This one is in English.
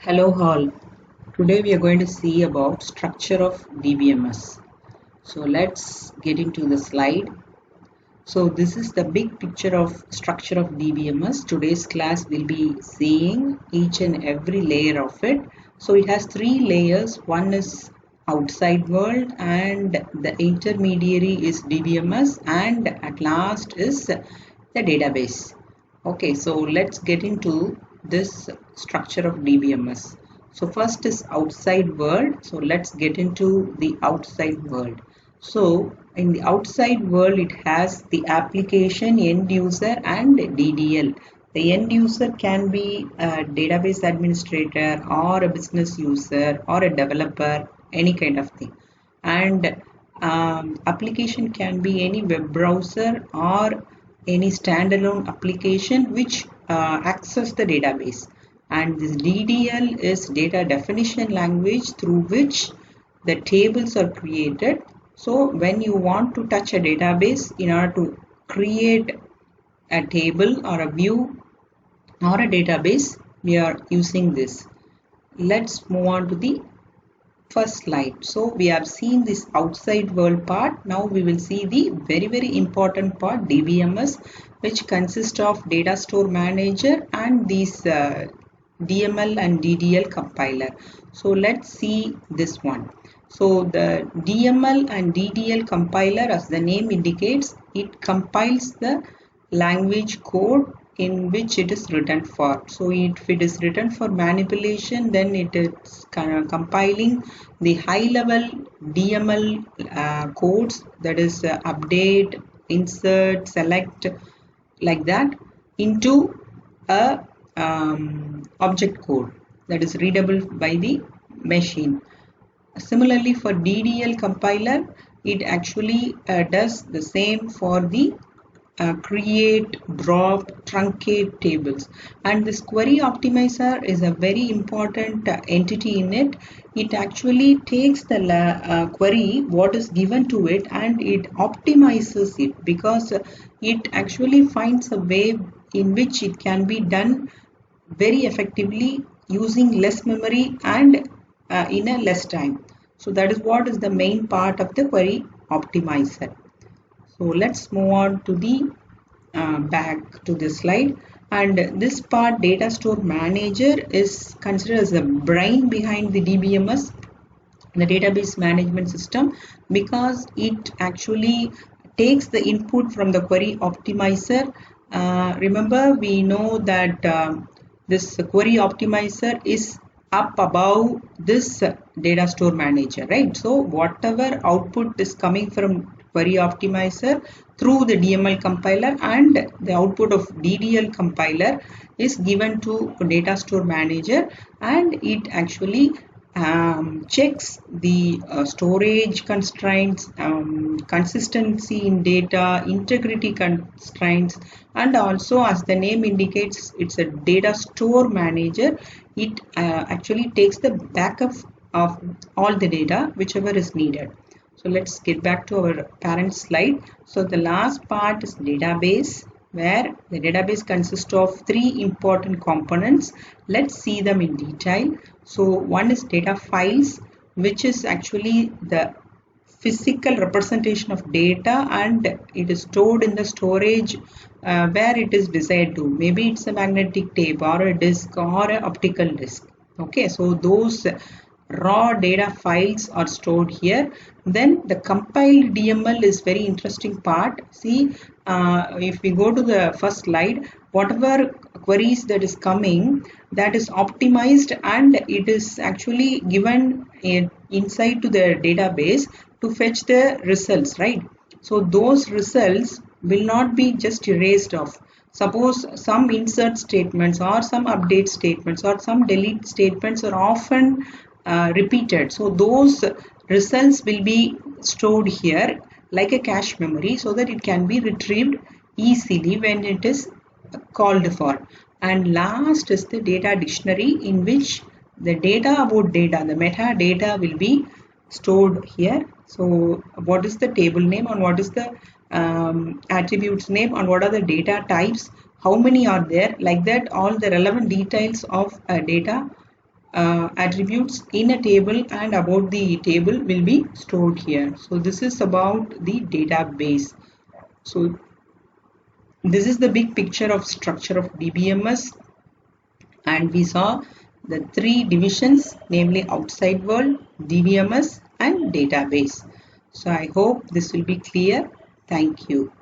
Hello all. Today we are going to see about structure of DBMS. So let's get into the slide. So this is the big picture of structure of DBMS. Today's class will be seeing each and every layer of it. So it has three layers. One is outside world and the intermediary is DBMS and at last is the database. Okay, so let's get into this structure of DBMS. So first is outside world. So let's get into the outside world. So in the outside world, it has the application, end user and DDL. The end user can be a database administrator or a business user or a developer, any kind of thing. And application can be any web browser or any standalone application which access the database. And this DDL is data definition language through which the tables are created. So when you want to touch a database, in order to create a table or a view or a database, we are using this. Let's move on to the first slide. So we have seen this outside world part. Now we will see the very important part, DBMS, which consists of data store manager and these DML and DDL compiler. So let's see this one. So the DML and DDL compiler, as the name indicates, it compiles the language code in which it is written for. So if it is written for manipulation, then it is compiling the high level DML codes, that is update, insert, select, like that, into a object code that is readable by the machine. Similarly, for DDL compiler, it actually does the same for the create, drop, truncate tables. And this query optimizer is a very important entity in it. It actually takes the query, what is given to it, and it optimizes it, because it actually finds a way in which it can be done very effectively using less memory and in a less time. So that is what is the main part of the query optimizer. So let's move on to the back to the slide. And this part, data store manager, is considered as the brain behind the DBMS, the database management system, because it actually takes the input from the query optimizer. Remember, we know that this query optimizer is up above this data store manager, right? So whatever output is coming from query optimizer through the DML compiler and the output of DDL compiler is given to data store manager, and it actually checks the storage constraints, consistency in data, integrity constraints, and also, as the name indicates, it's a data store manager. It actually takes the backup of all the data whichever is needed. So let's get back to our parent slide. So the last part is database, where the database consists of three important components. Let's see them in detail. So one is data files, which is actually the physical representation of data, and it is stored in the storage where it is desired to. Maybe it's a magnetic tape or a disk or an optical disk. Okay, so those raw data files are stored here. Then the compiled DML is very interesting part. See, if we go to the first slide, whatever queries that is coming, that is optimized, and it is actually given inside to the database to fetch the results, right? So those results will not be just erased off. Suppose some insert statements or some update statements or some delete statements are often repeated. So those results will be stored here like a cache memory, so that it can be retrieved easily when it is called for. And last is the data dictionary, in which the data about data, the metadata, will be stored here. So what is the table name, and what is the attributes name, and what are the data types, how many are there, like that, all the relevant details of data attributes in a table and about the table will be stored here. So this is about the database. So this is the big picture of structure of DBMS, and we saw the three divisions, namely outside world, DBMS and database. So I hope this will be clear. Thank you.